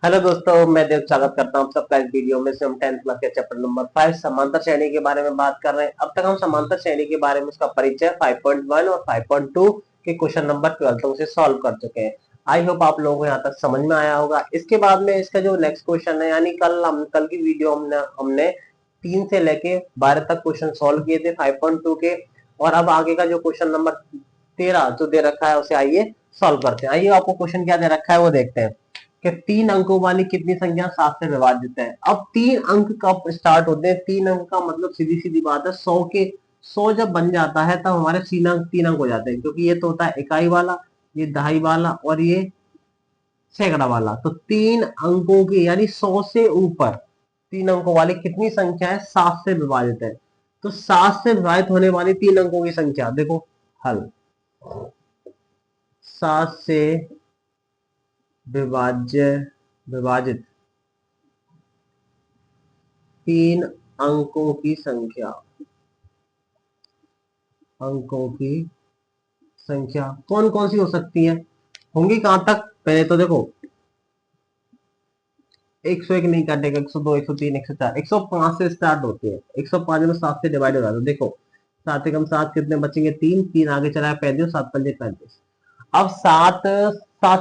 Hello दोस्तों, मैं देव स्वागत करता हूँ सबका इस वीडियो में। से हम 10th क्लास के चैप्टर नंबर 5 समांतर श्रेणी के बारे में बात कर रहे हैं। अब तक हम समांतर श्रेणी के बारे में उसका परिचय 5.1 और 5.2 के क्वेश्चन नंबर 12 तक उसे सॉल्व कर चुके हैं। आई होप आप लोगों को यहाँ तक समझ में आया होगा। इसके बाद में इसका जो नेक्स्ट क्वेश्चन है, यानी कल की वीडियो हमने 3 से लेके 12 तक क्वेश्चन सॉल्व किए थे 5.2 के। और अब आगे का जो क्वेश्चन नंबर 13 जो दे रखा है उसे आइए सॉल्व करते हैं। आइए, आपको क्वेश्चन क्या दे रखा है वो देखते हैं कि 3 अंकों वाली कितनी संख्या 7 से विभाजित है। अब 3 अंक कब स्टार्ट होते हैं? 3 अंक का मतलब सीधी सीधी बात है, 100 जब बन जाता है तब हमारे 3 अंक हो जाते हैं, क्योंकि ये तो होता है इकाई वाला, ये दहाई वाला और ये सैकड़ा वाला। तो 3 अंकों की यानी 100 से ऊपर 3 अंकों वाली कितनी संख्या है? 7 से विभाजित है। तो 7 से विभाजित होने वाली 3 अंकों की संख्या देखो, हल 7 से विभाजित 3 अंकों की संख्या, अंकों की संख्या कौन कौन सी हो सकती है, होंगी कहां तक? पहले तो देखो, 101 नहीं काटेगा, 102, 103, 104, 105 से स्टार्ट होती है। 105 में 7 से डिवाइड हो जाता है। देखो, 7 एकम 7 कितने बचेंगे? 3, 3 आगे चला है 35, 7 पंजे 35। अब 7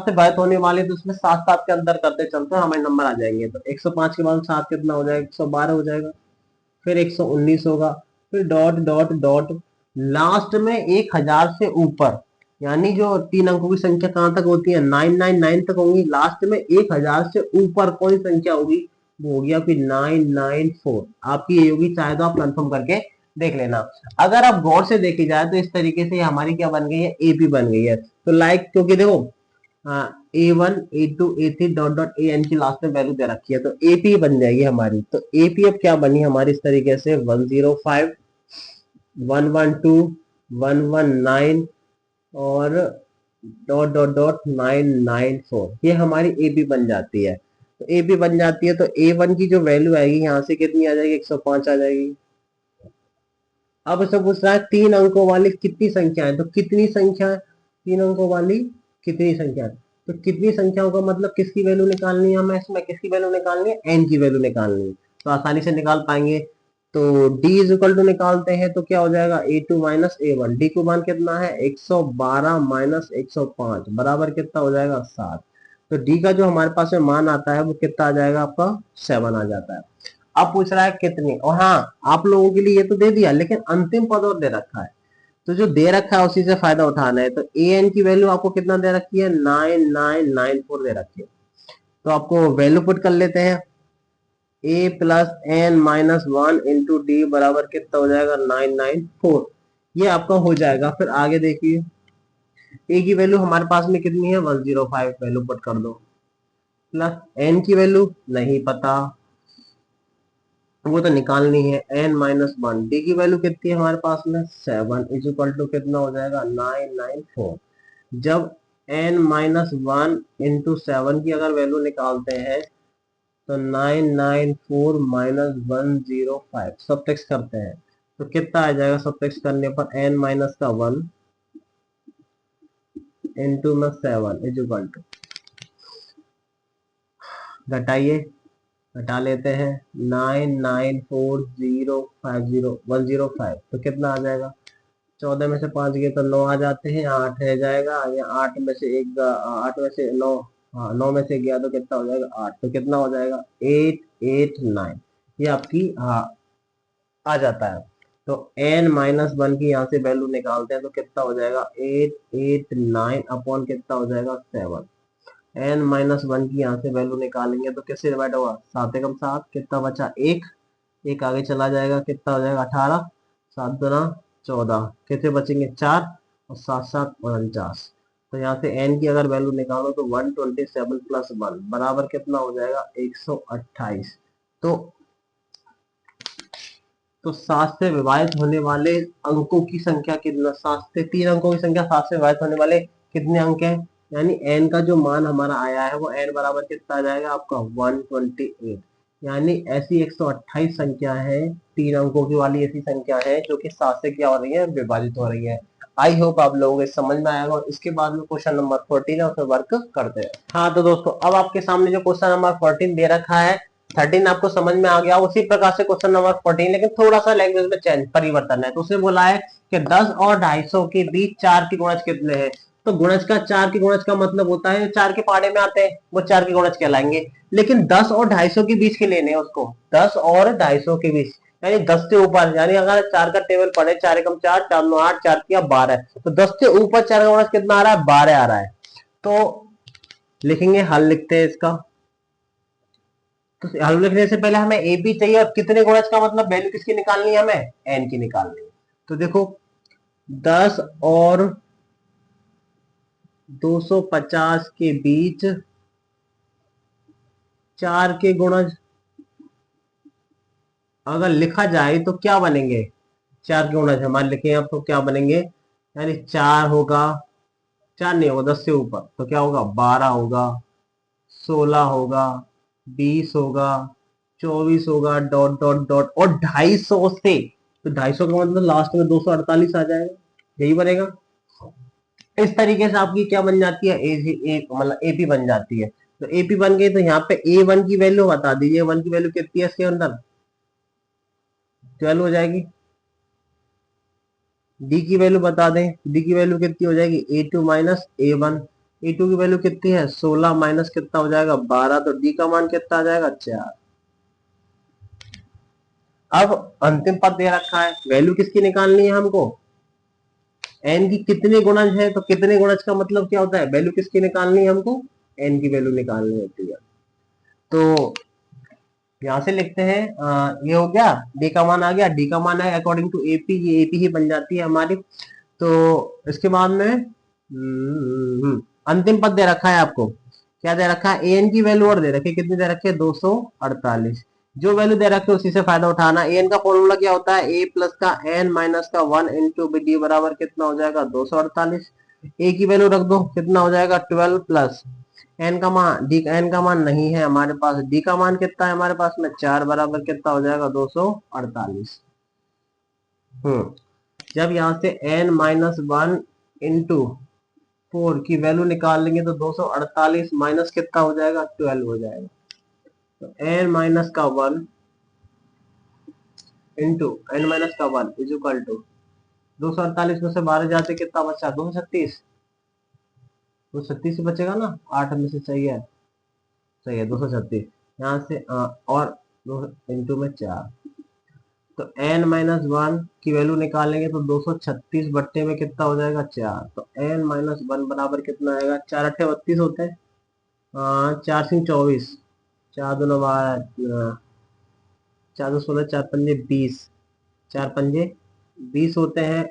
से बात होने वाले तो उसमें 7 7 के अंदर करते चलते हैं, हमें नंबर आ जाएंगे। तो 105 के बाद 7 कितना हो जाएगा? 112 हो जाएगा। फिर 119 होगा। फिर डॉट डॉट डॉट, लास्ट में 1000 से ऊपर, यानी जो 3 अंकों की संख्या कहां तक होती है? 999 तक होंगी। लास्ट में 1000 से ऊपर कौन सी संख्या होगी? वो होगी आपकी 994। आपकी ये होगी, चाहे तो आप कंफर्म करके देख लेना। अगर आप गौर से देखी जाए तो इस तरीके से हमारी क्या बन गई है? एपी बन गई है। तो लाइक, क्योंकि देखो A1 A2 A3 dot dot n की लास्ट में वैल्यू दे रखी है, तो एपी बन जाएगी हमारी। तो एपी अब क्या बनी हमारी इस तरीके से? 105, 112, 119 और डॉट डॉट डॉट 994, ये हमारी एपी बन जाती है। तो एपी बन जाती है तो A1 की जो वैल्यू आएगी यहाँ से कितनी आ जाएगी? 105 आ जाएगी। अब इसमें पूछ रहा है 3 अंकों वाली कितनी संख्या है, तो कितनी संख्या है 3 अंकों वाली? कितनी संख्या है? तो कितनी संख्याओं का मतलब किसकी वैल्यू निकालनी है हमें? इसमें किसकी वैल्यू निकालनी है? एन की वैल्यू निकालनी है। तो आसानी से निकाल पाएंगे। तो d इज इक्वल टू निकालते हैं तो क्या हो जाएगा? A2 minus A1। डी को मान कितना है? 112 माइनस 105 बराबर कितना हो जाएगा? 7। तो डी का जो हमारे पास में मान आता है वो कितना आ जाएगा? आपका 7 आ जाता है। अब पूछ रहा है कितनी, और हाँ, आप लोगों के लिए ये तो दे दिया, लेकिन अंतिम पद और दे रखा है। तो जो दे रखा है उसी से फायदा उठाना है। तो ए एन की वैल्यू आपको कितना दे रखी है? 9994 दे रखी है। तो आपको वैल्यू पुट कर लेते हैं। A plus N minus 1 into D बराबर कितना हो जाएगा? 994। ये आपका हो जाएगा। फिर आगे देखिए, ए की वैल्यू हमारे पास में कितनी है? 105, वैल्यू पुट कर दो। प्लस एन की वैल्यू नहीं पता, वो तो निकालनी है। n माइनस 1, डी की वैल्यू कितनी है हमारे पास में? 7 इज इक्वल टू कितना हो जाएगा? 994। जब n माइनस 1 इंटू 7 की अगर वैल्यू निकालते हैं तो 994 माइनस 105 सब टेक्स करते हैं तो कितना आ जाएगा? सब टेक्स करने पर n माइनस का 1 इंटू में 7 इज इक्वल टू, घटाइए, हटा लेते हैं। 994050105, तो कितना आ जाएगा? 14 में से 5 गए तो 9 आ जाते हैं, 8 रह जाएगा। या 8 में से 1, 8 में से 9, हाँ 9 में से गया तो कितना हो जाएगा? 8। तो कितना हो जाएगा? 889। ये आपकी, हाँ, आ जाता है। तो n माइनस 1 की यहाँ से वैल्यू निकालते हैं तो कितना हो जाएगा? 889 अपॉन कितना हो जाएगा? 7। n माइनस 1 की यहाँ से वैल्यू निकालेंगे तो किससे डिवाइड होगा? 7 एकम 7, कितना बचा? 1, एक आगे चला जाएगा, कितना हो जाएगा? 18, 7 दुना 14, कितने बचेंगे? 4, और 7 7 49। तो यहाँ से n की अगर वैल्यू निकालो तो 127 प्लस 1 बराबर कितना हो जाएगा? 128। तो 7 से विभाजित होने वाले अंकों की संख्या कितना? 7 से 3 अंकों की संख्या, 7 से विभाजित होने वाले कितने अंक हैं? यानी n का जो मान हमारा आया है वो n बराबर कितना आ जाएगा आपका? 128। यानी ऐसी 128 संख्या है, 3 अंकों की वाली ऐसी संख्या है जो कि 7 से क्या हो रही है? विभाजित हो रही है। आई होप आप लोगों को समझ में आएगा। और इसके बाद में क्वेश्चन नंबर 14 है, उस पर वर्क करते हैं। हाँ तो दोस्तों, अब आपके सामने जो क्वेश्चन नंबर 14 दे रखा है, 13 आपको समझ में आ गया, उसी प्रकार से क्वेश्चन नंबर 14, लेकिन थोड़ा सा लैंग्वेज में चेंज परिवर्तन है। तो उसने बोला है कि 10 और 250 के बीच 4 के गुणज कितने हैं। तो गुणज का 4 के गुणज का मतलब होता है 4 के पहाड़े में आते हैं, वो 4 के गुणज कहलाएंगे। लेकिन 10 और 250 के बीच के लेने हैं उसको, 10 और 250 के बीच, यानी 10 से ऊपर, यानी अगर 4 का टेबल पढ़े, 4 एकम 4, 4 9 8, 4 किया 12, तो 10 से ऊपर 4 का गुणज कितना आ रहा है, 12 आ रहा है। तो लिखेंगे, हल लिखते हैं इसका। तो हल लिखने से पहले हमें ए बी चाहिए, और कितने गुणज का मतलब वैल्यू किसकी निकालनी है, हमें एन की निकालनी है। तो देखो 10 और 250 के बीच 4 के गुणज अगर लिखा जाए तो क्या बनेंगे, 4 के गुणज हमारे लिखे अब तो क्या बनेंगे, यानी 4 होगा, 4 नहीं होगा 10 से ऊपर, तो क्या होगा 12 होगा, 16 होगा, 20 होगा, 24 होगा, डॉट डॉट डॉट, और 250 से, तो 250 का मतलब लास्ट में 248 आ जाएगा, यही बनेगा। इस तरीके से आपकी क्या बन जाती है, ए मतलब एपी बन जाती है। तो एपी बन गई, तो यहाँ पे ए वन की वैल्यू बता दीजिए, वन की वैल्यू कितनी है इसके अंदर, 12 हो जाएगी। डी की वैल्यू बता दें, डी की वैल्यू कितनी हो जाएगी, A two minus A one, A two की वैल्यू कितनी है 16 माइनस कितना हो जाएगा 12, तो डी का मान कितना आ जाएगा 4। अब अंतिम पद दे रखा है, वैल्यू किसकी निकालनी है हमको, एन की कितने गुणज है, तो कितने गुणज का मतलब क्या होता है, वैल्यू किसकी निकालनी है हमको, एन की वैल्यू निकालनी होती है। तो यहां से लिखते हैं, ये हो गया, डी का मान आ गया, डी का मान है अकॉर्डिंग टू एपी, ये एपी ही बन जाती है हमारी। तो इसके बाद में अंतिम पद दे रखा है आपको, क्या दे रखा है, एन की वैल्यू और दे रखी है, कितनी दे रखी है 248। जो वैल्यू दे रखी है उसी से फायदा उठाना। एन का फॉर्मूला क्या होता है, ए प्लस का एन माइनस का 1 इंटू बी डी बराबर कितना हो जाएगा 248। ए की वैल्यू रख दो, कितना हो जाएगा 12 प्लस एन का मान, डी एन का मान नहीं है हमारे पास, डी का मान कितना है हमारे पास में 4 बराबर कितना हो जाएगा 248। जब यहाँ से n माइनस 1 इंटू 4 की वैल्यू निकाल लेंगे तो 248 माइनस कितना हो जाएगा 12 हो जाएगा। तो n माइनस का 1 इंटू n माइनस का 1 इज इक्वल टू 248 में से 12 जाते कितना बचा 236, 236 से बचेगा ना, 8 में से सही है 236, यहाँ से और 2 इंटू में 4, तो n माइनस 1 की वैल्यू निकालेंगे तो 236 बट्टे में कितना हो जाएगा 4, तो n माइनस 1 बराबर कितना आएगा, 4 अट्ठे 32 होते हैं, 4 सिंह 24, 4 दूना 12, 4 दो 16, 4 पंजे 20, 4 पंजे 20 होते हैं,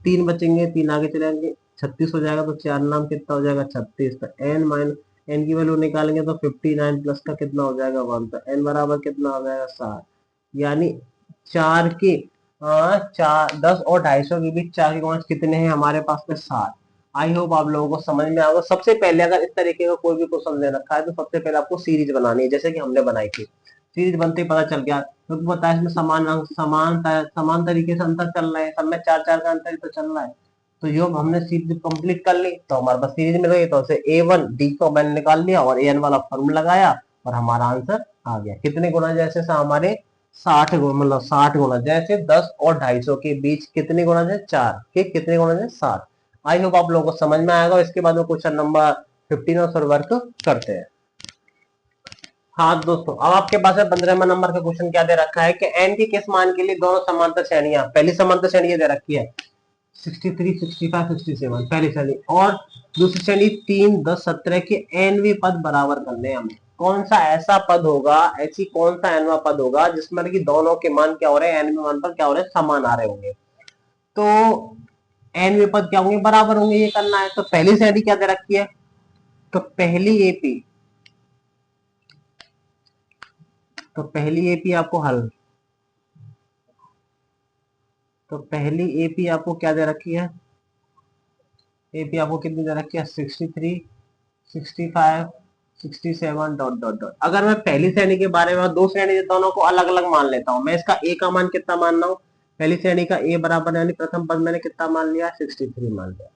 3 बचेंगे, 3 आगे चलेंगे 36 हो जाएगा, तो 4 नाम कितना हो जाएगा 36, तो n माइनस n की वैल्यू निकालेंगे तो 59 प्लस का कितना हो जाएगा 1, तो n बराबर कितना हो जाएगा 7, यानी 4 के 10 और 250 के बीच 4 के गुणज कितने हैं हमारे पास में 7। आई होप आप लोगों को समझ में आएगा। सबसे पहले अगर इस तरीके का कोई भी क्वेश्चन दे रखा है तो सबसे पहले आपको सीरीज बनानी है, जैसे कि हमने बनाई थी। सीरीज बनते ही पता चल गया, क्योंकि तो पता है इसमें समान तरीके से अंतर चल रहे हैं, सब में 4 4 का अंतर ही तो चल रहा है। तो जो हमने सीरीज कंप्लीट कर ली तो हमारे पास सीरीज मिल गई, तो उसे A1 डी को मैंने निकाल लिया और AN वाला फॉर्मूला लगाया और हमारा आंसर आ गया। कितने गुना, जैसे हमारे 60 गुना, मतलब 60 गुना, जैसे 10 और 250 के बीच कितने गुना है 4 के, कितने गुना है 7। आई होप आप लोगों को समझ में आएगा। इसके बाद में क्वेश्चन नंबर 15 और वर्क करते हैं। हाँ दोस्तों, अब आपके पास है 15वां नंबर का क्वेश्चन, क्या दे रखा है कि एन के किस मान के लिए दोनों समांतर श्रेणियां, पहली समांतर श्रेणी दे रखी है 63, 65, 67 पहली श्रेणी, और दूसरी श्रेणी 3, 10, 17 के एनवे पद बराबर करने हैं हमें। कौन सा ऐसा पद होगा, ऐसी कौन सा एनवा पद होगा जिसमें कि दोनों के मान क्या हो रहे हैं, एनवे मान पर क्या हो रहे हैं, समान आ रहे होंगे। तो एनवे पद क्या होंगे, बराबर होंगे, ये करना है। तो पहली श्रेणी क्या दे रखी है, तो पहली एपी आपको हल, तो पहली एपी आपको क्या दे रखी है, एपी आपको कितनी दे रखी है 63, 65, 67 डॉट डॉट डॉट। अगर मैं पहली श्रेणी के बारे में, दो श्रेणी दोनों को अलग अलग मान लेता हूं, मैं इसका ए का मान कितना मान रहा हूं पहली श्रेणी का ए बराबर यानी प्रथम पद मैंने कितना मान लिया, 63 मान लिया।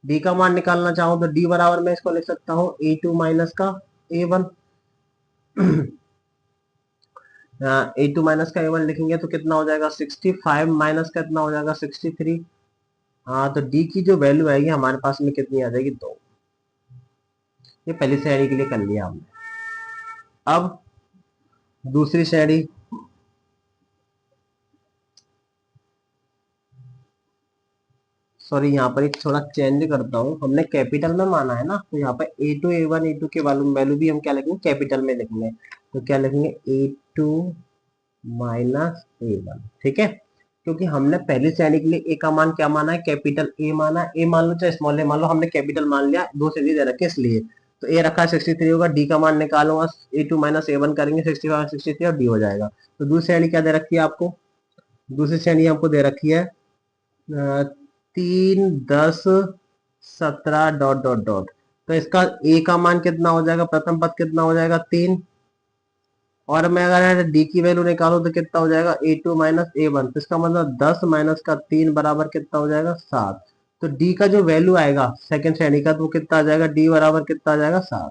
डी का मान निकालना चाहूं तो डी बराबर मैं इसको लिख सकता हूं A2 माइनस का A1। A2 माइनस का A1 लिखेंगे तो कितना हो जाएगा 65 माइनस का कितना हो जाएगा 63। हाँ, तो डी की जो वैल्यू आएगी हमारे पास में कितनी आ जाएगी 2। ये पहली श्रेणी के लिए कर लिया हमने। अब दूसरी श्रेणी, सॉरी यहाँ पर एक थोड़ा चेंज करता हूँ, हमने कैपिटल में माना है ना, तो यहाँ पर A2 A1 A2 के वैल्यू भी हम क्या लिखेंगे, कैपिटल में लिखेंगे। तो क्या लिखेंगे A2 माइनस A1, ठीक है, क्योंकि हमने पहली श्रेणी के लिए ए का मान क्या माना है, कैपिटल ए माना है। ए मान लो चाहे स्मॉल ए मान लो, हमने कैपिटल मान लिया, दो श्रेणी दे रखे इसलिए। तो ए रखा 63 होगा, डी का मान निकालूंगा A2 माइनस A1 करेंगे 65 63 और डी हो जाएगा। तो दूसरी श्रेणी क्या दे रखी है आपको, दूसरी श्रेणी हमको दे रखी है 3 10 17 डॉट डॉट डॉट। तो इसका ए का मान कितना हो जाएगा, प्रथम पद कितना हो जाएगा 3, और मैं अगर डी की वैल्यू निकालू तो कितना हो जाएगा A2 माइनस A1। तो इसका मतलब 10 माइनस का 3 बराबर कितना हो जाएगा 7। तो डी का जो वैल्यू आएगा सेकंड श्रेणी का तो वो कितना आ जाएगा, डी बराबर कितना आ जाएगा 7।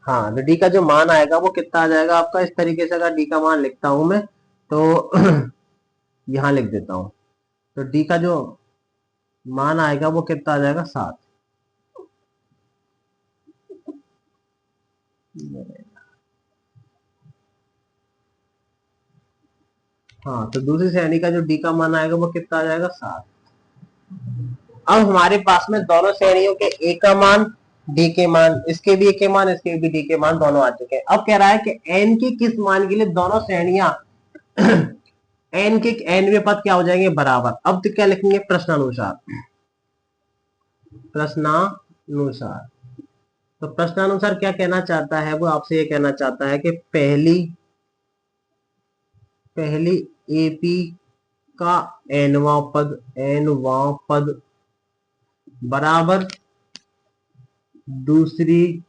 हाँ, तो डी का जो मान आएगा वो कितना आ जाएगा आपका, इस तरीके से अगर डी का मान लिखता हूं मैं तो यहां लिख देता हूं। तो डी का जो मान आएगा वो कितना आ जाएगा 7। हाँ, तो दूसरी श्रेणी का जो डी का मान आएगा वो कितना आ जाएगा 7। अब हमारे पास में दोनों श्रेणियों के ए का मान डी के मान, इसके भी ए के मान इसके भी डी के मान दोनों आ चुके हैं। अब कह रहा है कि एन के किस मान के लिए दोनों श्रेणियां एन के एनवे पद क्या हो जाएंगे बराबर। अब तो क्या लिखेंगे, प्रश्नानुसार, प्रश्नानुसार। तो प्रश्नानुसार क्या कहना चाहता है, वो आपसे ये कहना चाहता है कि पहली एपी का एनवा पद बराबर दूसरी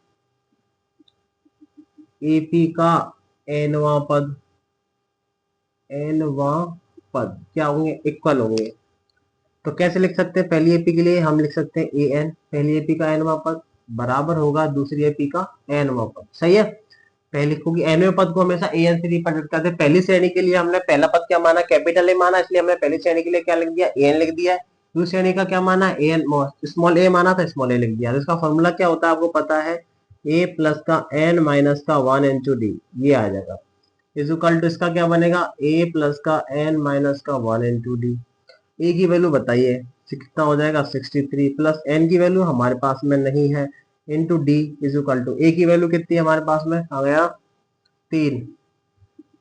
एपी का एनवा पद क्या होंगे, इक्वल होंगे। तो कैसे लिख सकते हैं, पहली एपी के लिए हम लिख सकते हैं ए एन, पहली एपी का एनवा पद बराबर होगा दूसरी एपी का एनवा पद। सही है, पहली क्योंकि एनवे पद को हमेशा ए एन से रिप्रेजेंट करते हैं। पहली श्रेणी के लिए हमने पहला पद क्या माना, कैपिटल ए माना, इसलिए हमने पहली श्रेणी के लिए क्या लिख दिया, ए एन लिख दिया है। दूसरी श्रेणी का क्या माना, ए एन स्मॉल ए माना था, स्मॉल ए लिख दिया। तो इसका फॉर्मूला क्या होता है आपको पता है, ए प्लस का एन माइनस का 1 इंटू डी, ये आ जाएगा इक्वल टू इसका क्या बनेगा, ए प्लस का एन माइनस का 1 इंटू डी। ए की वैल्यू बताइए कितना हो जाएगा 63 प्लस एन की वैल्यू हमारे पास में नहीं है, into D is equal to A की वैल्यू कितनी है हमारे पास में आ गया 3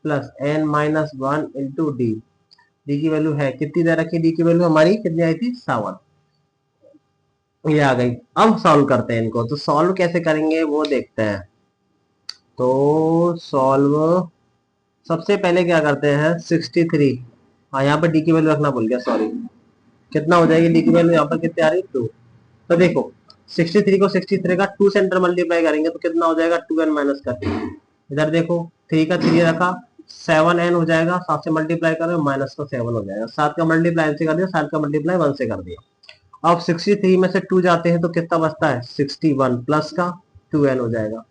plus N minus 1 into d. D की वैल्यू है कितनी दे रखी, डी की वैल्यू हमारी कितनी आई थी 7, ये आ गई। अब सॉल्व करते हैं इनको, तो सॉल्व कैसे करेंगे वो देखते हैं। तो सॉल्व सबसे पहले क्या करते हैं 63, हाँ यहाँ पर डी की वैल्यू रखना भूल गया, सॉरी। कितना हो जाएगी डी की वैल्यू यहाँ पर कितनी आ रही है 2। तो देखो 63 को 63 का 2 सेंटर मल्टीप्लाई करेंगे तो कितना हो जाएगा 2n माइनस का 3। इधर देखो 3 का 3 रखा 7n हो जाएगा, 7 से मल्टीप्लाई करो माइनस का 7 हो जाएगा। 7 का मल्टीप्लाई से कर दिया, 7 का मल्टीप्लाई 1 से कर दिया। अब 63 में से 2 जाते हैं तो कितना बचता है 61 प्लस का 2n हो जाएगा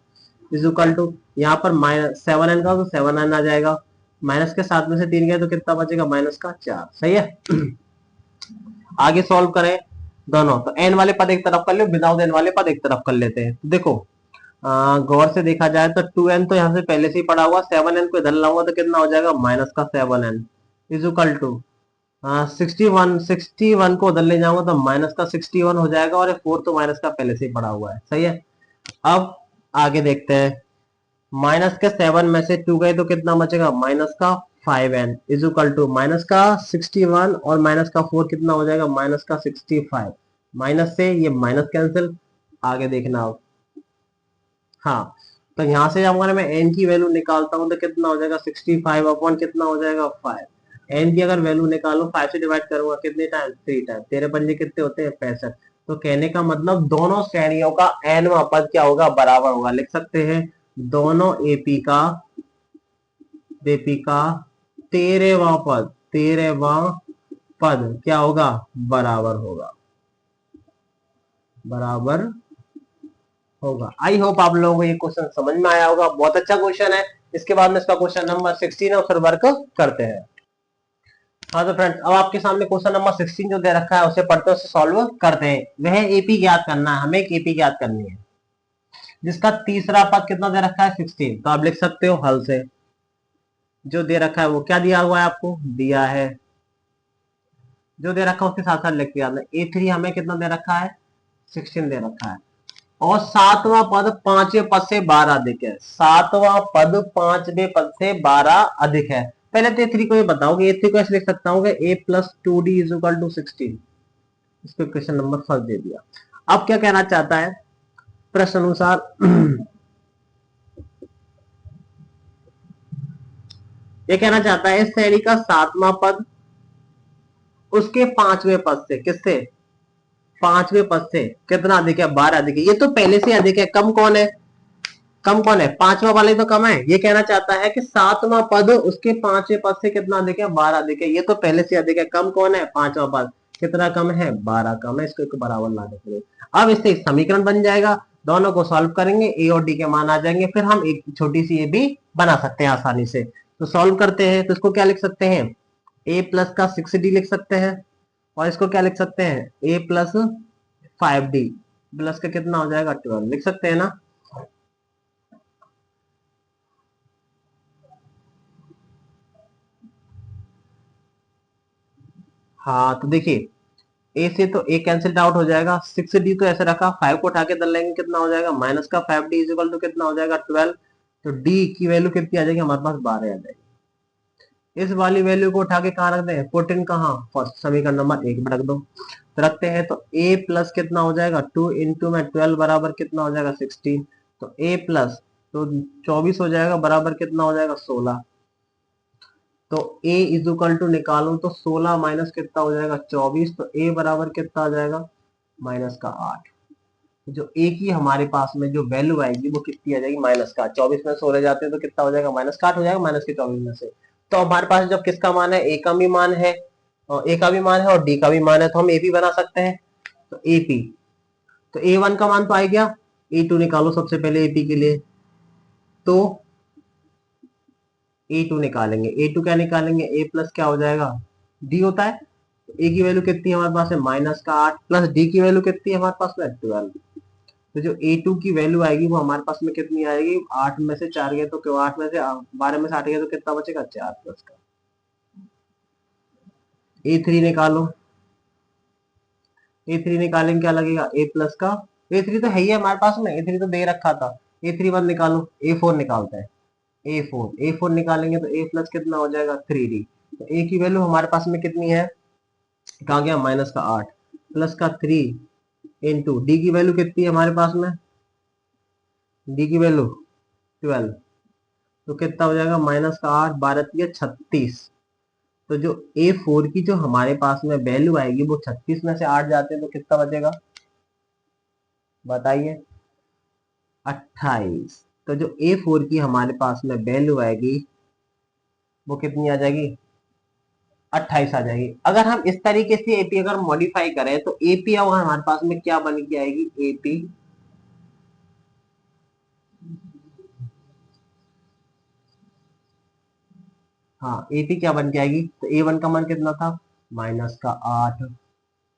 इज इक्वल टू यहाँ पर माइनस 7n का तो 7n आ जाएगा, माइनस के 7 में से 3 गए तो कितना बचेगा माइनस का 4। सही है आगे सॉल्व करें दोनों, तो एन वाले पद एक तरफ कर लो, विदाउट एन वाले पद एक तरफ कर लेते हैं। तो देखो गौर से देखा जाए तो 2n तो यहाँ से पहले से ही पड़ा हुआ, 7n को इधर लाऊंगा तो कितना हो जाएगा माइनस का 7n इज इक्वल टू 61 को उधर ले जाऊंगा तो माइनस का 61 हो जाएगा, और 4 तो माइनस का पहले से ही पड़ा हुआ है। सही है, अब आगे देखते हैं, माइनस के 7 में से 2 गए तो कितना बचेगा माइनस का 5n is equal to minus का 61 और माइनस का 4 कितना हो जाएगा माइनस का 65। माइनस से ये माइनस कैंसिल, आगे देखना हो। हाँ, तो यहां से अगर मैं n की वैल्यू निकालता हूं तो कितना हो जाएगा 65 अपॉन कितना हो जाएगा 5। n की अगर वैल्यू निकालो 5 से डिवाइड करूंगा कितने टाइम 3 टाइम, 13 पंजे कितने होते हैं 65। तो कहने का मतलब दोनों श्रेणियों का nवां पद क्या होगा, बराबर होगा। लिख सकते हैं दोनों एपी का 13वां पद क्या होगा, बराबर होगा, बराबर होगा। आई होप आप लोगों को ये क्वेश्चन समझ में आया होगा। बहुत अच्छा क्वेश्चन है। इसके बाद में इसका क्वेश्चन नंबर 16 है, फिर वर्क करते हैं। हाँ तो फ्रेंड्स, अब आपके सामने क्वेश्चन नंबर 16 जो दे रखा है उसे पढ़ते हैं, उसे सॉल्व करते हैं। वह एपी ज्ञात करना है, हमें एक एपी ज्ञात करनी है जिसका तीसरा पद कितना दे रखा है, 16। तो आप लिख सकते हो हल से। जो दे रखा है वो क्या दिया हुआ है, आपको दिया है, जो दे रखा है उसके साथ साथ लिख दिया। A3 हमें कितना दे रखा है, 16 दे रखा है। और सातवां पद पांचवें पद से 12 अधिक है। सातवां पद पांचवें पद से 12 अधिक है। पहले तो A3 को ये बताओ कि A3 को ऐसे लिख सकता हूँ कि a+2d इज इक्वल टू 16। इसको क्वेश्चन नंबर फर्स्ट दे दिया। अब क्या कहना चाहता है प्रश्न अनुसार ये कहना चाहता है इस श्रेणी का सातवां पद उसके पांचवें पद से, किससे, पांचवें पद से कितना अधिक है, 12 अधिक है। ये तो पहले से अधिक है। कम कौन है, कम कौन है, पांचवा वाले तो कम है। ये कहना चाहता है कि सातवां पद उसके पांचवें पद से कितना अधिक है, 12 अधिक है। ये तो पहले से अधिक है। कम कौन है, पांचवा पद। कितना कम है, 12 कम है। इसको एक बराबर ला देंगे। अब इससे एक समीकरण बन जाएगा। दोनों को सॉल्व करेंगे, ए और डी के मान आ जाएंगे। फिर हम एक छोटी सी ए भी बना सकते हैं आसानी से। तो सॉल्व करते हैं। तो इसको क्या लिख सकते हैं, ए प्लस का 6d लिख सकते हैं। और इसको क्या लिख सकते हैं, ए प्लस 5d प्लस का कितना हो जाएगा, 12 लिख सकते हैं ना। हाँ तो देखिए, ए से तो ए कैंसिल आउट हो जाएगा। 6d तो ऐसे रखा, 5 को उठा के इधर लेंगे, कितना हो जाएगा, माइनस का 5d इज इक्वल टू कितना हो जाएगा, 12। तो d की वैल्यू कितनी आ जाएगी, हमारे पास 12 आ जाएगी। इस वाली वैल्यू को उठा के कहाँ रख दें, पुट इन कहाँ, फर्स्ट समीकरण नंबर 1 में रख दो। तो रखते हैं। तो a प्लस कितना हो जाएगा, 2 इंटू में 12 बराबर कितना हो जाएगा, 16। तो a प्लस तो 24 हो जाएगा, बराबर कितना हो जाएगा, 16। तो a इज इक्वल टू निकालूं तो 16 माइनस कितना हो जाएगा, 24। तो a बराबर कितना आ जाएगा, माइनस का 8। जो a की हमारे पास में जो वैल्यू आएगी वो कितनी आ जाएगी, माइनस का 24 में 16 जाते हैं तो कितना हो जाएगा, माइनस का 8 हो जाएगा, माइनस के 24 में से। तो हमारे पास जब किसका मान है, a का भी मान है, और a का भी मान है और d का भी मान है, तो हम a भी बना सकते हैं। तो AP, तो A1 का मान तो आ गया। A2 निकालो सबसे पहले AP के लिए। तो A2 निकालेंगे। A2 क्या निकालेंगे, A प्लस क्या हो जाएगा, D होता है। तो A की वैल्यू कितनी है हमारे पास है, माइनस का 8 प्लस D की वैल्यू कितनी है हमारे पास में, 12। तो जो A2 की वैल्यू आएगी वो हमारे पास में कितनी आएगी, 8 में से 4 गए तो क्यों, 8 में से 12 में से 8 गए तो कितना बचेगा, 4 प्लस का। A3 निकालो। A3 निकालेंगे, क्या लगेगा, A प्लस का, A3 तो है ही है हमारे पास में, A3 तो दे रखा था। A3 बाद निकालो, A4 निकालते हैं। A4 निकालेंगे तो A प्लस कितना हो जाएगा, 3D। तो A की वैल्यू हमारे पास में कितनी है, कहा गया, माइनस का 8 प्लस का 3 इंटू D की वैल्यू कितनी है हमारे पास में, D की वैल्यू 12। तो कितना हो जाएगा, माइनस का 8, 12 36। तो जो A4 की जो हमारे पास में वैल्यू आएगी वो 36 में से 8 जाते हैं तो कितना बचेगा, बताइए, 28। तो जो A4 की हमारे पास में वैल्यू आएगी वो कितनी आ जाएगी, 28 आ जाएगी। अगर हम इस तरीके से एपी अगर मॉडिफाई करें तो एपी अब हमारे पास में क्या बन के आएगी, एपी हाँ एपी क्या बन के आएगी, तो A1 का मान कितना था, माइनस का 8।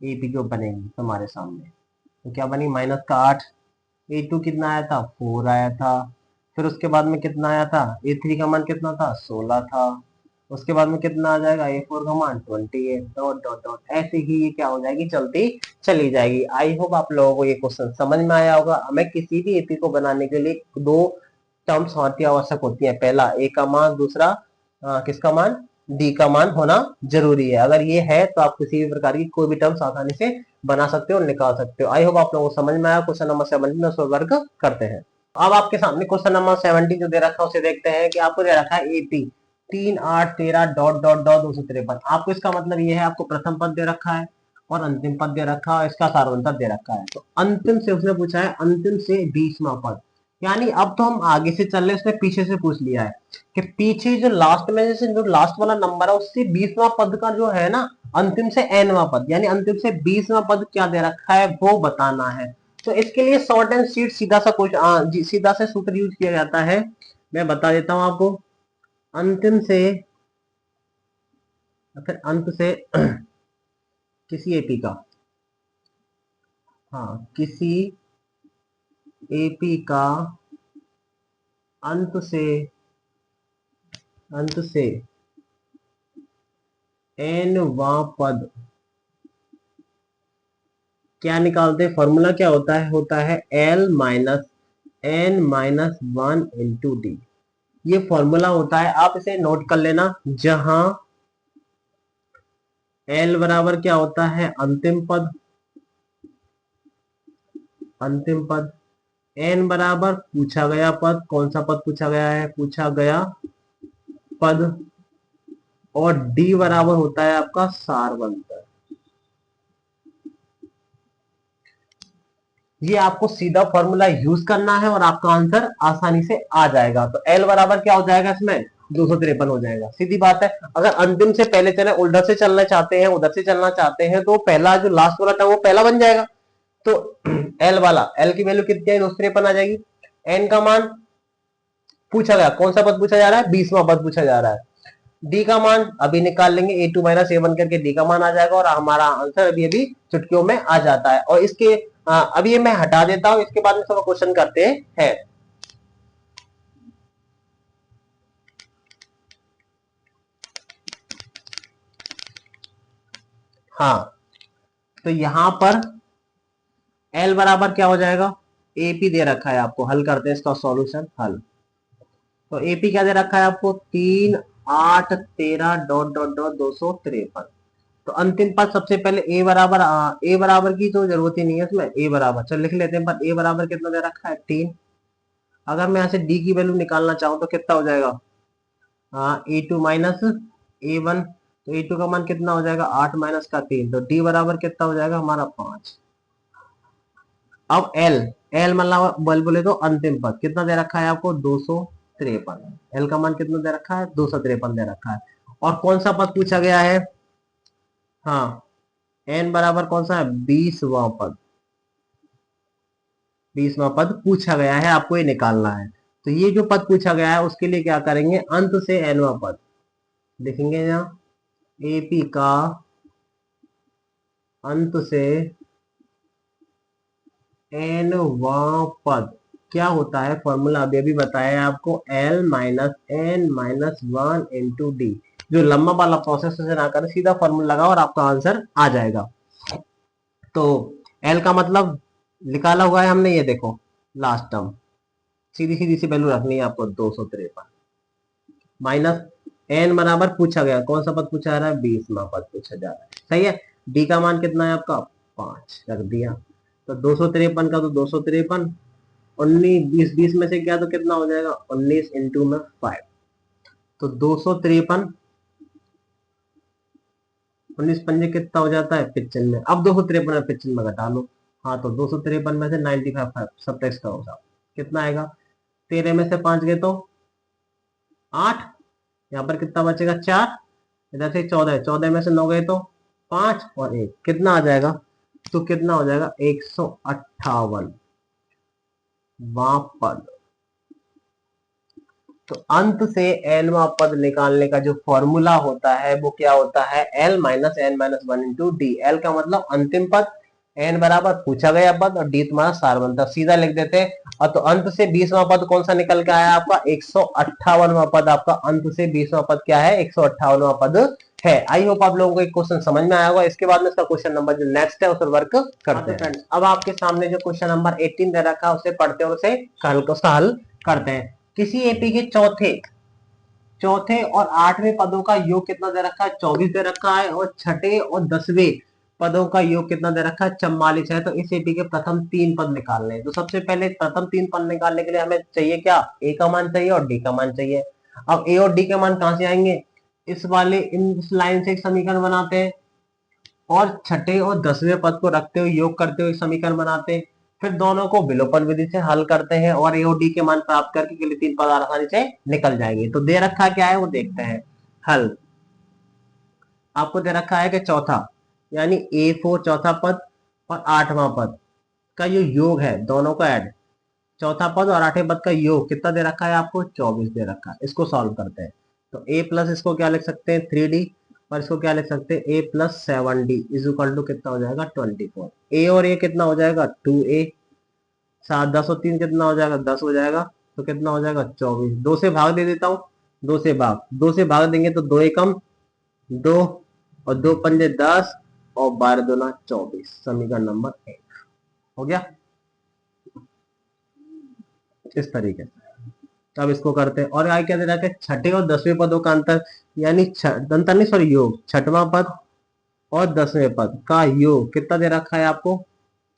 एपी जो बनेगी तुम्हारे सामने तो क्या बनी, माइनस का 8। A2 कितना आया था, 4 आया था। फिर उसके बाद में कितना आया था, A3 का मान कितना था, 16 था। उसके बाद में कितना आ जाएगा, A4 का मान 28, डॉट डॉट डॉट, ऐसे ही ये क्या हो जाएगी, चलती चली जाएगी। आई होप आप लोगों को ये क्वेश्चन समझ में आया होगा। हमें किसी भी एपी को बनाने के लिए दो टर्म्स होती आवश्यक होती है। पहला ए का मान, दूसरा किसका मान, डी का मान होना जरूरी है। अगर ये है तो आप किसी भी प्रकार की कोई भी टर्म्स आसानी से बना सकते हो और निकाल सकते हो। आई होप आप लोगों को समझ में आया। क्वेश्चन नंबर 17 उसको वर्क करते हैं। अब आपके सामने क्वेश्चन नंबर 17 जो दे रखा है उसे देखते हैं कि आपको दे रखा है एपी 3 8 13 डॉट डॉट डॉट 253। आपको इसका मतलब ये है, आपको प्रथम पद दे रखा है और अंतिम पद दे रखा है, इसका सारवंतर दे रखा है। तो अंतिम से उसने पूछा है अंतिम से 20वां पद, यानी अब तो हम आगे से चल रहे, उसने पीछे से पूछ लिया है कि पीछे जो लास्ट में जैसे जो लास्ट वाला नंबर है उससे 20वां पद का जो है ना अंतिम से nवां पद, यानी अंतिम से 20वां पद क्या दे रखा है वो बताना है। तो इसके लिए शॉर्ट एंड स्वीट सीधा सा कुछ सीधा से सूत्र यूज किया जाता है, मैं बता देता हूं आपको। अंतिम से फिर अंत से किसी एपी का, हाँ किसी एपी का अंत से nवां पद क्या निकालते हैं, फॉर्मूला क्या होता है L minus n minus 1 into D. ये फॉर्मूला होता है, आप इसे नोट कर लेना, जहां L बराबर क्या होता है अंतिम पद, n बराबर पूछा गया पद, कौन सा पद पूछा गया है, पूछा गया पद, और d बराबर होता है आपका सारवंतर। ये आपको सीधा फॉर्मूला यूज करना है और आपका आंसर आसानी से आ जाएगा। तो L बराबर क्या हो जाएगा इसमें 253 हो जाएगा, सीधी बात है। अगर अंतिम से पहले चले, उधर से चलना चाहते हैं, उधर से चलना चाहते हैं, तो पहला जो लास्ट वाला टर्म वो पहला बन जाएगा। तो L की वैल्यू कितनी है 253 आ जाएगी। n का मान पूछा गया, कौन सा पद पूछा जा रहा है 20वां पद पूछा जा रहा है। डी का मान अभी निकाल लेंगे, a2 माइनस a1 करके डी का मान आ जाएगा और हमारा आंसर अभी अभी चुटकियों में आ जाता है। और इसके अभी ये मैं हटा देता हूं, इसके बाद में सब क्वेश्चन करते हैं। हाँ तो यहां पर L बराबर क्या हो जाएगा, AP दे रखा है आपको, हल करते हैं इसका सॉल्यूशन हल। तो AP क्या दे रखा है आपको 3 8 13 डॉट डॉट डॉट 253। तो अंतिम पद सबसे पहले ए बराबर की तो जरूरत ही नहीं है इसमें, ए बराबर चल लिख लेते हैं, पर ए बराबर कितना दे रखा है 3। अगर मैं यहाँ से डी की वैल्यू निकालना चाहूँ तो कितना हो जाएगा ए2 माइनस ए1। तो ए2 का मान कितना हो जाएगा 8 माइनस का 3, तो डी बराबर कितना हो जाएगा हमारा 5। अब एल मतलब बोले तो अंतिम पद कितना दे रखा है आपको 253। एल का मान कितना दे रखा है 253 दे रखा है। और कौन सा पद पूछा गया है, हाँ एन बराबर कौन सा है 20वां पद, 20वां पद पूछा गया है, आपको ये निकालना है। तो ये जो पद पूछा गया है उसके लिए क्या करेंगे, अंत से nवां पद लिखेंगे, यहाँ एपी का अंत से nवां पद क्या होता है, फॉर्मूला अभी अभी बताया है आपको L minus n minus 1 into D. जो लंबा वाला प्रोसेस से ना करें, सीधा फॉर्मूला लगाओ और आपका आंसर आ जाएगा। तो L का मतलब निकाला हुआ है हमने, ये देखो लास्ट टर्म, सीधी सीधी सी वैल्यू रखनी है आपको 253 माइनस n बराबर पूछा गया, कौन सा पद पूछा जा रहा है 20वां पद पूछा जा रहा है, सही है। d का मान कितना है आपका 5 रख दिया। तो 253 का तो 253, 19 20 20 में से क्या तो कितना हो जाएगा 19 इंटू में 5। तो 253, 19 पंजे कितना हो जाता है 95। अब 253 में 95 में घटा लो, हाँ तो 253 में से 95 सब्ट्रैक्ट करो साहब, कितना आएगा 13 में से 5 गए तो 8, यहाँ पर कितना बचेगा 4, इधर से 14, 14 में से 9 गए तो 5 और 1 कितना आ जाएगा, तो कितना हो जाएगा 158 वां पद। तो अंत से nवां पद निकालने का जो फॉर्मूला होता है वो क्या होता है L minus n minus 1 into D. L का मतलब अंतिम पद, n बराबर पूछा गया पद और d तुम्हारा सारवंतर, सीधा लिख देते हैं। और तो अंत से 20वां पद कौन सा निकल के आया आपका 158वां पद, आपका अंत से 20वां पद क्या है 158वां पद है। आई होप आप लोगों को एक क्वेश्चन समझ में आया होगा। इसके बाद में इसका क्वेश्चन नंबर जो नेक्स्ट है उस पर वर्क करते हैं। फ्रेंड्स अब आपके सामने जो क्वेश्चन नंबर 18 दे रखा है उसे पढ़ते हैं, उसे उसका हल करते हैं। किसी एपी के चौथे और 8वें पदों का योग कितना दे रखा है 24 दे रखा है, और छठे और 10वें पदों का योग कितना दे रखा है 44 है। तो इस एपी के प्रथम 3 पद निकालने हैं। तो सबसे पहले प्रथम 3 पद निकालने के लिए हमें चाहिए क्या, ए का मान चाहिए और डी का मान चाहिए। अब ए और डी के मान कहां से आएंगे, इस लाइन से एक समीकरण बनाते हैं, और छठे और 10वें पद को रखते हुए योग करते हुए समीकरण बनाते हैं, फिर दोनों को विलोपन विधि से हल करते हैं और ए और डी के मान प्राप्त करके के लिए 3 पद आसानी से निकल जाएंगे। तो दे रखा क्या है वो देखते हैं। हल आपको दे रखा है कि चौथा यानी A4 चौथा पद और 8वां पद का जो योग है दोनों का ऐड, चौथा पद और 8वें पद का योग कितना दे रखा है आपको, 24 दे रखा है। इसको सॉल्व करते हैं तो a प्लस इसको क्या लिख सकते हैं 3d और इसको क्या लिख सकते हैं a plus 7d is equal to कितना हो जाएगा 24। a और a कितना हो जाएगा 2a, 7 10 और 3 कितना हो जाएगा 10 हो जाएगा, तो कितना हो जाएगा 24। 2 से भाग दे देता हूँ, 2 से भाग देंगे तो 2 एकम 2 और 2 पंजे 10 और 12 दूना 24, समीकरण नंबर 1 हो गया इस तरीके से। अब इसको करते हैं और आगे क्या दे रहा है, छठे और 10वें पदों का अंतर यानी अंतर नहीं सॉरी योग, छठवां पद और 10वें पद का योग कितना दे रखा है आपको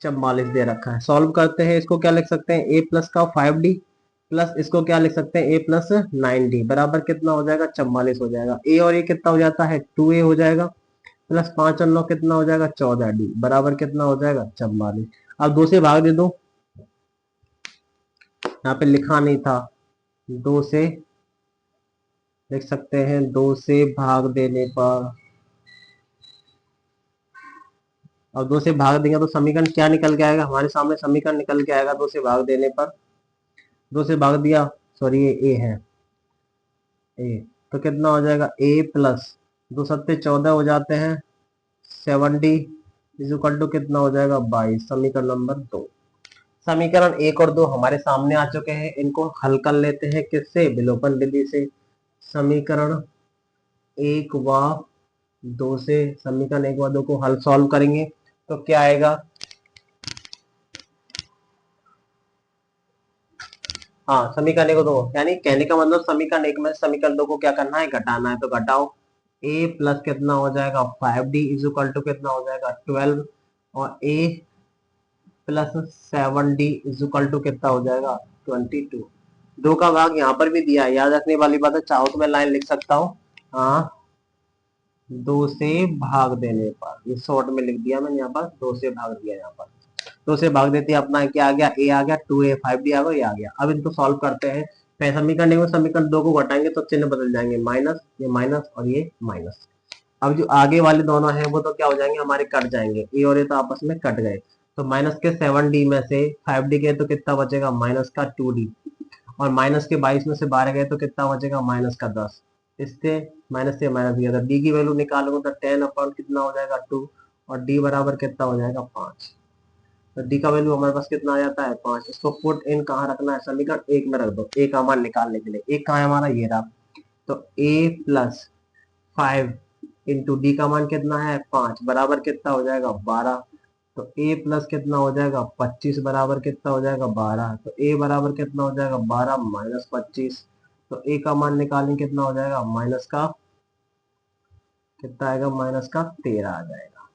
44 दे रखा है। सॉल्व करते हैं, इसको क्या लिख सकते हैं a प्लस का 5d प्लस इसको क्या लिख सकते हैं a प्लस 9d बराबर कितना हो जाएगा 44 हो जाएगा। a और a कितना हो जाता है 2a हो जाएगा प्लस 5 और 9 कितना हो जाएगा 14d बराबर कितना हो जाएगा 44। अब 2 से भाग दे दो, यहाँ पे लिखा नहीं था, 2 से लिख सकते हैं, 2 से भाग देने पर, और 2 से भाग देंगे तो समीकरण क्या निकल के आएगा हमारे सामने, समीकरण निकल के आएगा 2 से भाग देने पर, 2 से भाग दिया सॉरी ये ए है ए, तो कितना हो जाएगा a प्लस 2 सत्ते 14 हो जाते हैं 7d इज इक्वल टू कितना हो जाएगा 22, समीकरण नंबर 2। समीकरण 1 और 2 हमारे सामने आ चुके हैं, इनको हल कर लेते हैं किससे, विलोपन विधि से। समीकरण 1 व 2 से, समीकरण 1 व 2 को हल सॉल्व करेंगे तो क्या आएगा, हाँ समीकरण 1 को 2 यानी कहने का मतलब समीकरण 1 में समीकरण 2 को क्या करना है घटाना है, तो घटाओ a प्लस कितना हो जाएगा 5d इज इक्वल टू कितना हो जाएगा 12 और a plus 7d is equal to कितना हो जाएगा 22। 2 का भाग यहाँ पर भी दिया है, याद रखने वाली बात है, चाहो तो मैं लाइन लिख सकता हूँ, हाँ 2 से भाग देने पर, ये शॉर्ट में लिख दिया मैंने यहाँ पर, 2 से भाग दिया यहाँ पर, 2 से भाग देते हैं अपना क्या आ गया a आ गया 2a 5d आ गया ये आ गया। अब इनको सॉल्व करते हैं, पहले समीकरण में समीकरण 2 को घटाएंगे तो चिन्ह बदल जाएंगे, माइनस ये माइनस और ये माइनस। अब जो आगे वाले दोनों हैं वो तो क्या हो जाएंगे हमारे कट जाएंगे, ए और ए तो आपस में कट गए, तो माइनस के 7d में से 5d गए तो कितना बचेगा माइनस का 2d और माइनस के 22 में से 12 गए तो कितना बचेगा माइनस का 10, इससे माइनस से माइनस गया था, डी की वैल्यू निकालोगे तो 10 अपॉन कितना हो जाएगा 2 और डी बराबर कितना हो जाएगा 5, तो डी का वैल्यू हमारे पास कितना आ जाता है 5। इसको पुट इन कहाँ रखना है, समीकरण 1 में रख दो, ए का मान निकालने के लिए, एक कहाँ है हमारा ये रहा, तो a प्लस 5 इंटू डी का मान कितना है 5 बराबर कितना हो जाएगा 12, तो a प्लस कितना हो जाएगा 25 बराबर कितना हो जाएगा 12, तो a बराबर कितना हो जाएगा 12 माइनस 25, तो a का मान निकालें कितना हो जाएगा माइनस का कितना आएगा माइनस का 13 आ जाएगा।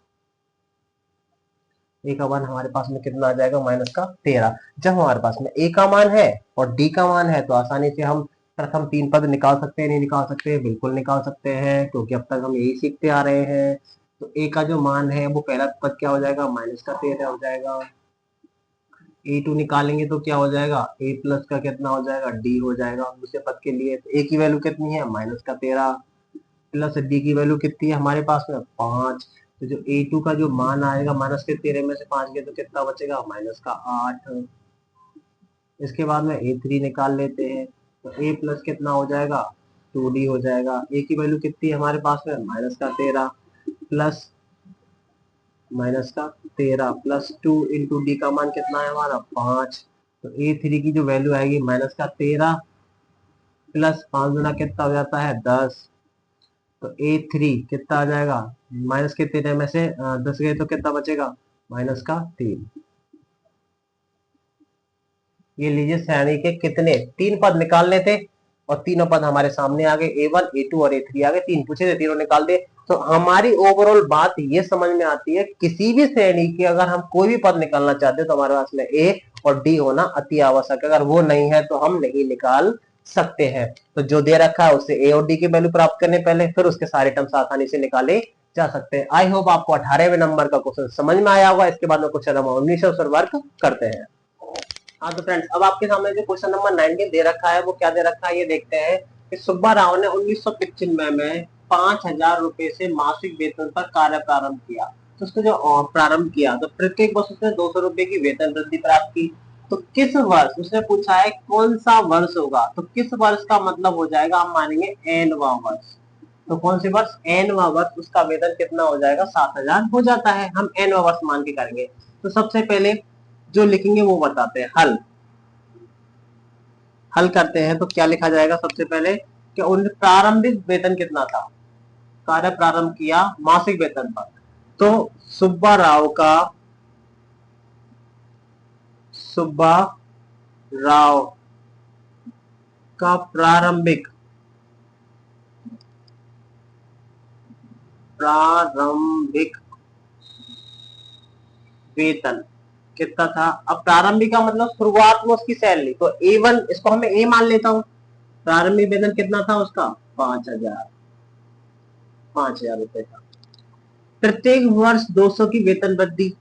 ए का मान हमारे पास में कितना आ जाएगा माइनस का 13। जब हमारे पास में ए का मान है और डी का मान है तो आसानी से हम प्रथम 3 पद निकाल सकते हैं, नहीं निकाल सकते, बिल्कुल निकाल सकते हैं क्योंकि अब तक हम यही सीखते आ रहे हैं। तो ए का जो मान है वो पहला पद क्या हो जाएगा माइनस का 13 हो जाएगा, a2 निकालेंगे तो क्या हो जाएगा a प्लस का कितना हो जाएगा d हो जाएगा दूसरे पद के लिए, तो a की वैल्यू कितनी है माइनस का 13 प्लस d की वैल्यू कितनी है हमारे पास में 5, तो जो a2 का जो मान आएगा माइनस के 13 में से 5 गए तो कितना बचेगा माइनस का 8। इसके बाद में a3 निकाल लेते हैं, तो a प्लस कितना हो जाएगा 2d हो जाएगा, a की वैल्यू कितनी है हमारे पास में माइनस का 13 प्लस माइनस का 13 प्लस 2 इंटू डी का मान कितना है हमारा 5, तो a3 की जो वैल्यू आएगी माइनस का 13 प्लस 5 गुना कितना हो जाता है 10, तो a3 कितना आ जाएगा माइनस के 13 में से 10 गए तो कितना बचेगा माइनस का 3। ये लीजिए श्रेणी के कितने 3 पद निकालने थे और तीनों पद हमारे सामने आ गए, a1 a2 और a3 आ गए, 3 पूछे थे तीनों निकाल दे। तो हमारी ओवरऑल बात ये समझ में आती है किसी भी श्रेणी के अगर हम कोई भी पद निकालना चाहते हैं तो हमारे पास में a और d होना अति आवश्यक है, अगर वो नहीं है तो हम नहीं निकाल सकते हैं। तो जो दे रखा है उससे a और d की वैल्यू प्राप्त करने पहले, फिर उसके सारे टर्म्स आसानी से निकाले जा सकते हैं। आई होप आपको 18वें नंबर का क्वेश्चन समझ में आया होगा। इसके बाद में क्वेश्चन नंबर 19 पर वर्क करते हैं। हाँ तो फ्रेंड्स, अब आपके सामने जो क्वेश्चन नंबर 19 दे रखा है वो क्या दे रखा है ये देखते हैं कि सुब्बा राव ने 1995 में 5,000 रुपए से मासिक वेतन पर कार्य प्रारंभ किया। तो उसको जो प्रारंभ किया तो प्रत्येक वर्ष उसने 200 रुपए की वेतन वृद्धि प्राप्त की। तो किस वर्ष, उसने पूछा है कौन सा वर्ष होगा, तो किस वर्ष का मतलब हो जाएगा, हम मानेंगे एनवा वर्ष। तो कौन सी वर्ष, एनवा वर्ष, उसका वेतन कितना हो जाएगा, 7,000 हो जाता है। हम एनवा वर्ष मान के करेंगे। तो सबसे पहले जो लिखेंगे वो बताते हैं, हल करते हैं। तो क्या लिखा जाएगा सबसे पहले कि उन प्रारंभिक वेतन कितना था, कार्य प्रारंभ किया मासिक वेतन पर। तो सुब्बा राव का प्रारंभिक वेतन कितना था। अब प्रारंभिक का मतलब शुरुआत में उसकी सैलरी, तो A1 इसको हमें ए मान लेता हूं। प्रारंभिक वेतन कितना था उसका, 5,000 रुपए था। प्रत्येक वर्ष 200 की वेतन वृद्धि,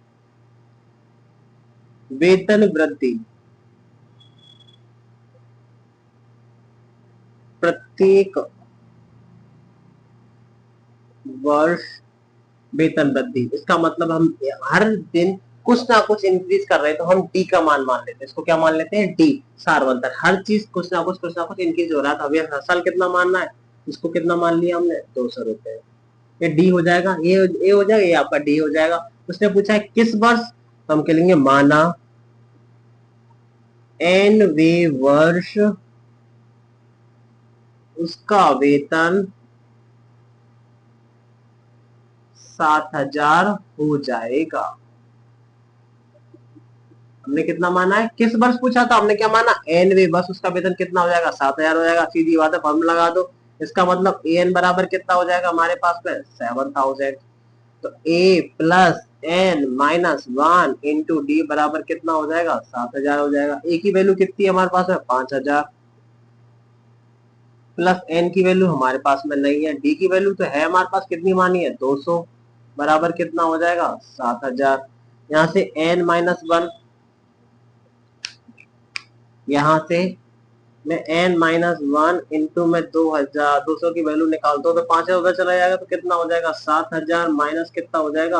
प्रत्येक वर्ष वेतन वृद्धि, इसका मतलब हम हर दिन कुछ ना कुछ इंक्रीज कर रहे हैं, तो हम डी का मान लेते हैं। इसको क्या मान लेते हैं, डी, सार्वंतर। हर चीज कुछ ना कुछ इंक्रीज हो रहा है। तो अभी हर साल कितना मानना है, इसको कितना मान लिया हमने, 200 रुपए। ये डी हो जाएगा, ये हो जाएगा, ये आपका डी हो जाएगा। उसने पूछा है किस वर्ष, तो हम कहेंगे माना एनवे वर्ष उसका वेतन 7,000 हो जाएगा। हमने कितना माना है, किस वर्ष पूछा था, हमने क्या माना, एनवे वर्ष उसका वेतन कितना हो जाएगा, 7,000 हो जाएगा। सीधी बात है, फॉर्मूला लगा दो। इसका मतलब एन बराबर कितना हो जाएगा हमारे पास में, 7,000। तो A plus N minus 1 into D बराबर कितना हो जाएगा, 7,000 हो जाएगा। ए की वैल्यू कितनी है हमारे पास में, 5,000, प्लस एन की वैल्यू हमारे पास में नहीं है, डी की वैल्यू तो है हमारे पास, कितनी मानी है, 200, बराबर कितना हो जाएगा, 7,000। यहाँ से एन माइनस 1, यहाँ से मैं एन माइनस 1 इंटू में 2,000, 200 की वैल्यू निकालता हूँ तो 5,000 उधर चला जाएगा, तो कितना हो जाएगा, 7,000 माइनस कितना हो जाएगा,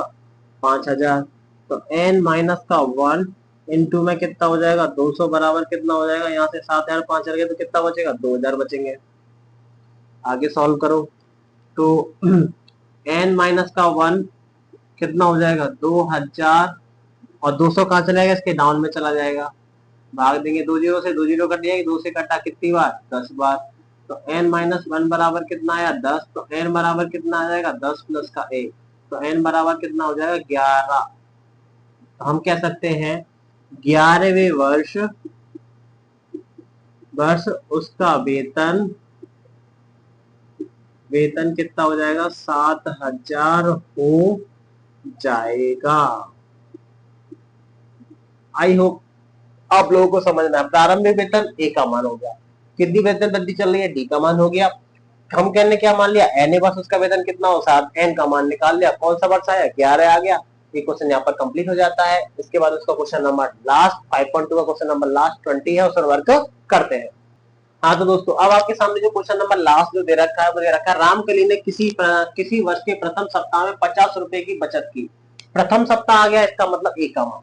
5,000। तो एन माइनस का 1 इंटू में कितना हो जाएगा, 200, बराबर कितना हो जाएगा, यहाँ से 7,000 5,000 गए तो कितना बचेगा, 2,000 बचेंगे। आगे सॉल्व करो तो एन माइनस का 1 कितना हो जाएगा, 2,000, और 200 कहाँ चला जाएगा, इसके डाउन में चला जाएगा। भाग देंगे 2 जीरो से, 2 जीरो कट जाएगी, 2 से कटा कितनी बार, 10 बार। तो n माइनस 1 बराबर कितना आया, 10। तो n बराबर कितना आ जाएगा, 10 प्लस का 1, तो n बराबर कितना हो जाएगा, 11। तो हम कह सकते हैं 11वें वर्ष उसका वेतन कितना हो जाएगा, 7,000 हो जाएगा। आई होप आप लोगों को समझ में आया। प्रारंभिक वेतन ए का मान हो गया, कितनी वेतन वृद्धि चल रही है, डी का मान हो गया। हम कहने क्या मान लिया, एन ए वर्ष उसका वेतन कितना हो, 7, एन का मान निकाल लिया, कौन सा वर्ष आया, 11 आ गया। ये क्वेश्चन यहाँ पर कंप्लीट हो जाता है। इसके बाद उसका क्वेश्चन नंबर लास्ट 5.2 का क्वेश्चन नंबर लास्ट 20 है, उस पर वर्क करते हैं। हाँ तो दोस्तों, अब आपके सामने जो क्वेश्चन नंबर लास्ट जो दे रखा है वो दे रखा है, रामकली ने किसी वर्ष के प्रथम सप्ताह में 50 रुपए की बचत की। प्रथम सप्ताह आ गया, इसका मतलब एक का मान,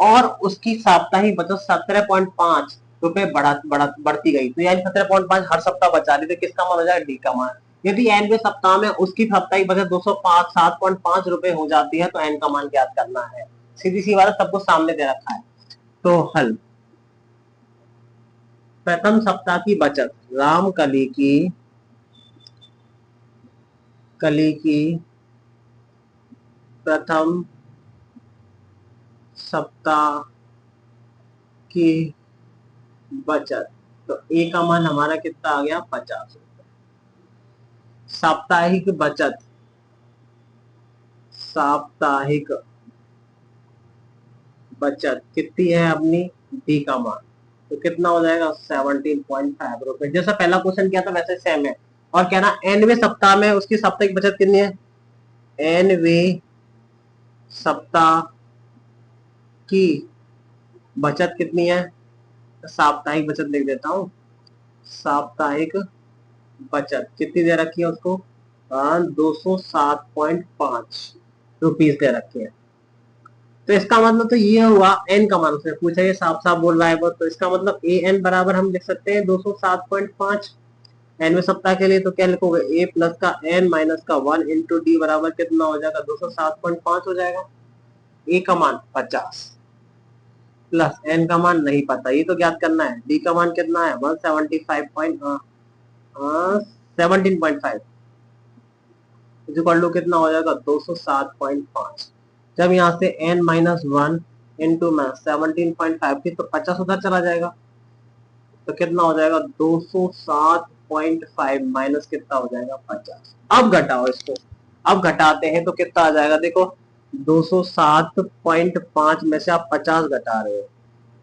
और उसकी साप्ताहिक बचत 17.5 रुपए बढ़ती गई। तो यानी 17.5 हर सप्ताह बचा रही, तो किसका मान हो जाएगा, डी का मान। यदि एनवें सप्ताह में उसकी साप्ताहिक बचत 205 7.5 रुपए हो जाती है तो एन का मान ज्ञात करना है। सीधी सी बात, सब कुछ सामने दे रखा है। तो हल, प्रथम सप्ताह की बचत, रामकली की प्रथम सप्ताह की बचत, तो ए का मान हमारा कितना आ गया, 50 रुपए। साप्ताहिक बचत कितनी है अपनी, डी का मान, तो कितना हो जाएगा, 17.5 रुपए। जैसा पहला क्वेश्चन किया था वैसे सेम है। और कहना एनवे सप्ताह में उसकी साप्ताहिक बचत कितनी है, एनवे सप्ताह की बचत कितनी है, साप्ताहिक बचत लिख देता हूं। साप्ताहिक बचत कितनी दे रखी है उसको, 207.5 रुपीज दे रखी है। तो इसका मतलब तो ये हुआ एन का मान उसने पूछा, ये साफ साफ बोल रहा है वो, तो इसका मतलब ए एन बराबर हम लिख सकते हैं 207.5। एनवें सप्ताह के लिए तो क्या लिखोगे, ए प्लस का एन माइनस का 1 इंटू डी बराबर कितना हो जाएगा, 207.5 हो जाएगा। ए का मान 50 प्लस एन का मान नहीं पता, ये तो ज्ञात करना है। डी का मान कितना है, 175.17.5 इक्वल कितना हो जाएगा, 207.5। जब यहाँ से n माइनस 1 इंटू में 17.5 थी तो 50 उधर चला जाएगा, तो कितना हो जाएगा 207.5 माइनस कितना हो जाएगा 50। अब घटाओ इसको, अब घटाते हैं तो कितना आ जाएगा, देखो 207.5 में से आप 50 घटा रहे हो,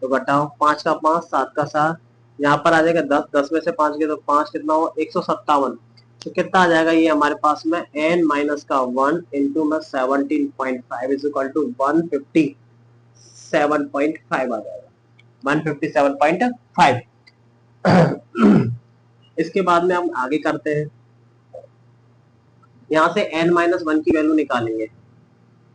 तो घटाओ 5 का 5 7 का 7, यहाँ पर आ जाएगा 10, 10 में से 5 के तो 5 कितना हो 157, तो कितना आ जाएगा ये हमारे पास में n माइनस का 1 इंटू में 17.5 इज इक्वल टू 157.5 आ जाएगा, 157.5। इसके बाद में हम आगे करते हैं, यहाँ से n माइनस 1 की वैल्यू निकालेंगे।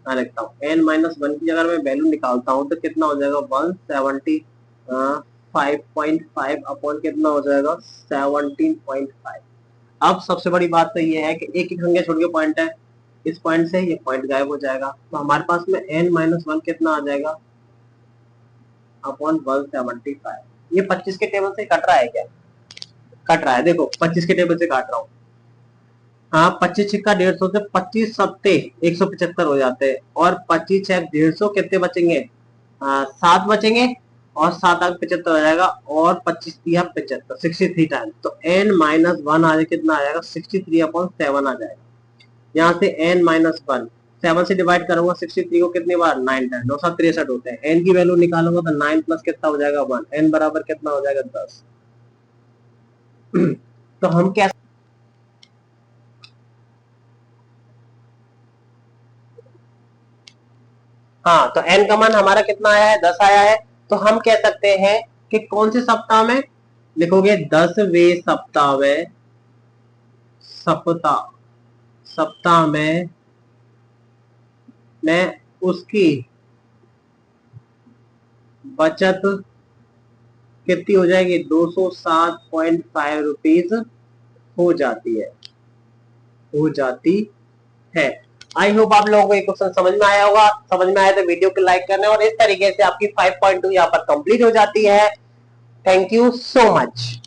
मैं लिखता हूँ n माइनस 1 की अगर मैं वैल्यू निकालता हूँ तो कितना हो जाएगा 175.5 अपॉन कितना हो जाएगा 17.5। अब सबसे बड़ी बात तो ये है कि एक एक संख्या छोड़ के पॉइंट है, इस पॉइंट से ये पॉइंट गायब हो जाएगा, तो हमारे पास में n माइनस 1 कितना आ जाएगा अपॉन 175। ये 25 के टेबल से कट रहा है क्या, कट रहा है, देखो 25 के टेबल से काट रहा हूँ। हाँ 25 छिक्का 150 से 25 सत्ते 175 हो जाते हैं, और 25 छः 150 कितने बचेंगे, 7 बचेंगे, और 7 आगे 75 हो जाएगा, और 25 दिया 75 63 टाइम, तो n माइनस 1 आ जाए कितना आ जाएगा 63/7 आ जाएगा। यहाँ से n माइनस 1 7 से डिवाइड करूंगा 63 को कितनी बार 9 टाइम, 9 7 63 होते हैं, n की वैल्यू निकालूंगा तो 9 प्लस कितना हो जाएगा 1, n बराबर कितना हो जाएगा 10। तो हम क्या, हाँ तो n का मान हमारा कितना आया है 10 आया है, तो हम कह सकते हैं कि कौन से सप्ताह में लिखोगे, 10वें सप्ताह में, सप्ताह में उसकी बचत कितनी हो जाएगी 207.5 रुपीज हो जाती है। आई होप आप लोगों को ये क्वेश्चन समझ में आया होगा, समझ में आया तो वीडियो को लाइक करना, और इस तरीके से आपकी 5.2 यहाँ पर कंप्लीट हो जाती है। Thank you so much.